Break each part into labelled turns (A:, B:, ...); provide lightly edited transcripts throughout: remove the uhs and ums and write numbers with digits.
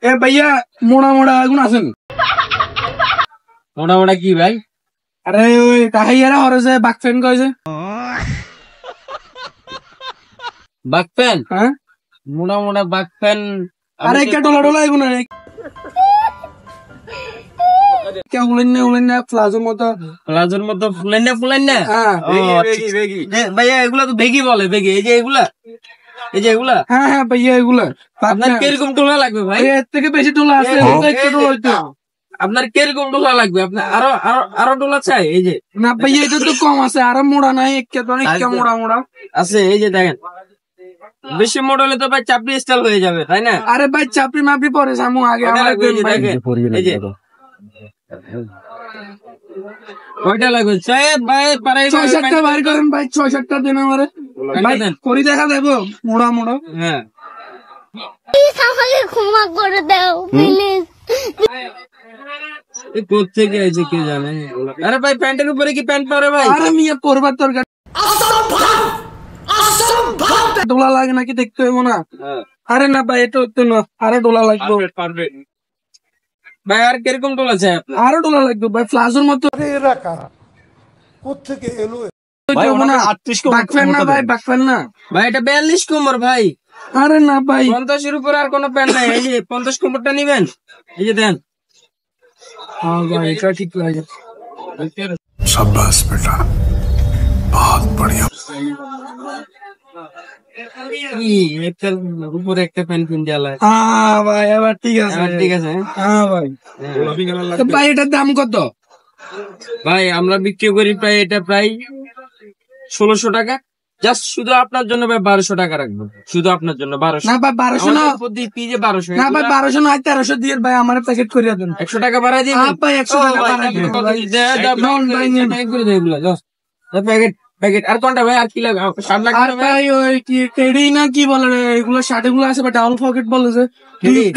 A: এ ভাইয়া মোড়া মোড়া এখন আছেন?
B: মোটা মোটা কি ভাই?
A: আরে ওই কাহাইয়ারা হরেছে বাক ফ্যান কয়েছে।
B: বাক ফ্যান?
A: হ্যাঁ
B: মোটা মোটা বাক ফ্যান।
A: আরে কে ডোলা ডোলা এগুলো কে উলেন না প্লাজোর মতো।
B: প্লাজোর মতো ফুলেন না
A: হ্যাঁ
B: ভাইয়া এগুলা তো বেগি বলে, বেগি। এই যে এগুলা
A: হ্যাঁ হ্যাঁ ভাইয়া এগুলা
B: আপনার কিরকম টোলা লাগবে ভাই?
A: এর থেকে বেশি টোলা আছে, একটু টোলা হইতো।
B: আপনার কিরকম টোলা লাগবে? আপনার আরো টোলা চাই? এই যে
A: না ভাইয়া এটা তো কম আছে, আরো মোড়া নাই, একটা মোড়া মোড়া
B: আছে। এই যে দেখেন, বেশি মোড় হলে তো ভাই চাপড়ি স্টাইল হয়ে যাবে, তাই না?
A: আরে ভাই চাপড়ি মাপড়ি পরে সামু আগে আমার
B: এই যে কয়টা লাগবে? ভাই পারে
A: 6-7টা বার করেন ভাই, 6-7টা দেন আমারে ভাই, করি দেখা দেবো মোড়া মোড়া।
B: হ্যাঁ
C: আমাকে ক্ষমা করে দাও প্লিজ।
B: কোথেকে আছে কে জানে। আরে ভাই প্যান্টের উপরে কি প্যান্ট পরে ভাই?
A: আরে মিয়া পরবার তরকার ডোলা লাগে নাকি দেখতে হইব না? আরে না ভাই এটা হতো না, আরে ডোলা লাগবে
B: ভাই। আর কিরকম টোলা চাই?
A: আরো ডোলা লাগবে ভাই, প্লাজোর মতো। বাকফেন না ভাই, বাকফেন না
B: ভাই, এটা 42 কোমর ভাই।
A: আরে না ভাই
B: 50-এর উপরে আর কোনো প্যান্ট নাই। এই যে 50 কোমরটা নিবেন, এই যে দেন।
A: হ্যাঁ ভাই এটা ঠিক লাগে।
D: शाबाश बेटा, बहुत बढ़िया।
B: একটার উপরে একটা প্যান্ট কিনতে আলায়।
A: হ্যাঁ ভাই এবার ঠিক আছে,
B: ঠিক আছে।
A: হ্যাঁ ভাই। তো ভাই এটার দাম কত?
B: ভাই আমরা বিক্রি করি প্রায় 1600 টাকা। জাস্ট শুধু আপনার জন্য ভাই 1200 টাকা রাখবো, শুধু আপনার জন্য 1200।
A: না ভাই 1200 না,
B: প্রতি পিজে 1200।
A: না ভাই 1200 না, 1300 দিয়ে ভাই আমার প্যাকেট করিয়া দেন।
B: 100 টাকা বাড়াই দিবেন?
A: হ্যাঁ ভাই 100 টাকা বাড়াই দিবেন ভাই।
B: প্যাকেট আর কোনটা ভাই? আর কি লাগে? 7 লাখ
A: আর ভাই ওই কি টেডি না কি বলে রে, এগুলো শার্ট এগুলো আছে ভাই, ডাবল পকেট বলে যে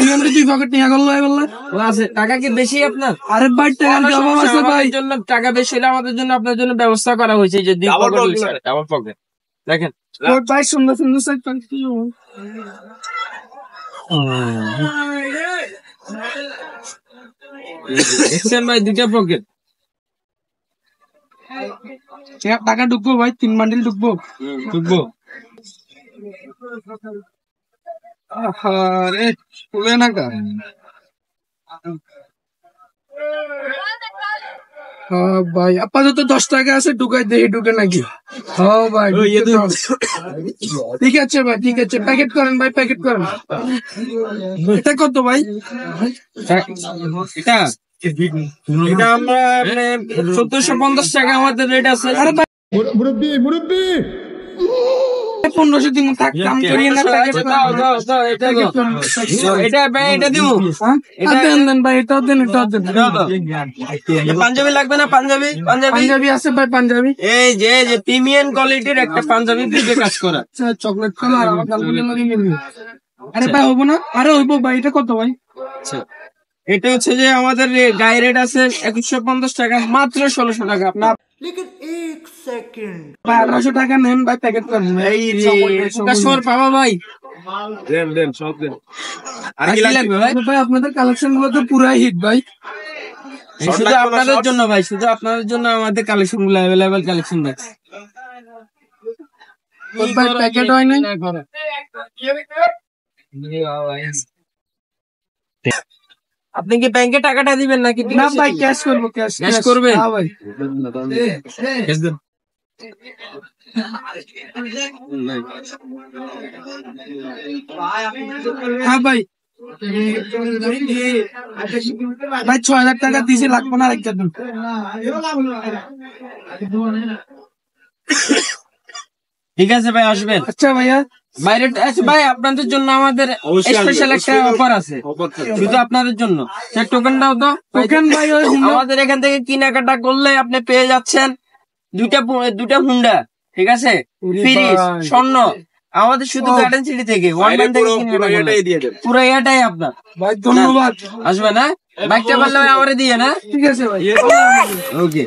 A: 2 পকেট নিয়ে গেল বললে
B: আছে। টাকা কি বেশি আপনার?
A: আরে ভাই টাকার কি অভাব আছে ভাই?
B: জন্য টাকা বেশি হলে আমাদের জন্য আপনার জন্য ব্যবস্থা করা হয়েছে যে ডাবল পকেট। দেখেন
A: ওই ভাই সুন্দর সুন্দর সাইড প্যান্ট কি
B: দেখছেন ভাই, 2টা পকেট।
A: টাকা ঢুকবো ভাই, 3 বান্ডিল ঢুকবো। আরে খুলে না কা। হ্যাঁ ভাই আপাতত 10 টাকা আছে, ঢুকাই দেখি ঢুকে নাকি। হ্যাঁ ভাই ঠিক আছে ভাই, ঠিক আছে প্যাকেট করেন ভাই, প্যাকেট করেন। এটা কত ভাই?
B: এটা আমরা 1450 টাকা আমাদের রেট আছে।
A: আরে ভাই মুরব্বি 1500 দিন থাক, কাম করিয়ে না প্যাকেট
B: এটা দিব।
A: এটা দেন ভাই, এটাও দেন, এটাও দেন।
B: পাঞ্জাবি লাগবে না? পাঞ্জাবি
A: আছে ভাই, পাঞ্জাবি
B: এই যে প্রিমিয়াম কোয়ালিটির একটা পাঞ্জাবি দিয়ে কাজ করা।
A: চকলেট কালার আমার গালগুলো লাগে নিবি। আরে ভাই হবো না? আরে হইবো ভাই। এটা কত ভাই?
B: আচ্ছা এটা হচ্ছে যে আমাদের গায়ে রেট আছে 2150 টাকা, মাত্র 1600 টাকা। আপনার
A: ভাই 1800 টাকা নেন ভাই, প্যাকেট করেন।
B: কাস্টমার পাবা ভাই, দেন সব দেন। আর কি লাগবে ভাই?
A: ভাই আপনাদের কালেকশন গুলো তো পুরাই হিট ভাই।
B: শুধু আপনাদের জন্য ভাই, শুধু আপনাদের জন্য আমাদের কালেকশন গুলো অ্যাভেলেবেল কালেকশন আছে
A: ভাই। প্যাকেট হয় না?
B: আপনি কি ব্যাংকে টাকাটা দিবেন নাকি?
A: না ভাই ক্যাশ করবো, ক্যাশ
B: করবেন?
A: হ্যাঁ ভাই
B: ক্যাশ দেন।
A: হ্যাঁ ভাই ভাই 6000 টাকা দিয়েছে, লাগবে না আরেকটা দিন।
B: ঠিক আছে ভাই, আসবেন।
A: আচ্ছা ভাইয়া
B: বাইরে আচ্ছা ভাই, আপনাদের জন্য আমাদের স্পেশাল একটা অফার আছে, শুধু আপনাদের জন্য। টোকেন দাও তো।
A: টোকেন ভাই ওই
B: আমাদের এখান থেকে কেনাকাটা করলে আপনি পেয়ে যাচ্ছেন দুটা হুন্ডা, ঠিক আছে, ফ্রিজ, স্বর্ণ। আমাদের শুধু গার্ডেন সিটি থেকে পুরো এটাই আপনার
A: ভাই। ধন্যবাদ।
B: আসবে না? বাইকটা পারলে আমারে দিয়ে না।
A: ঠিক আছে ভাই,
B: ওকে।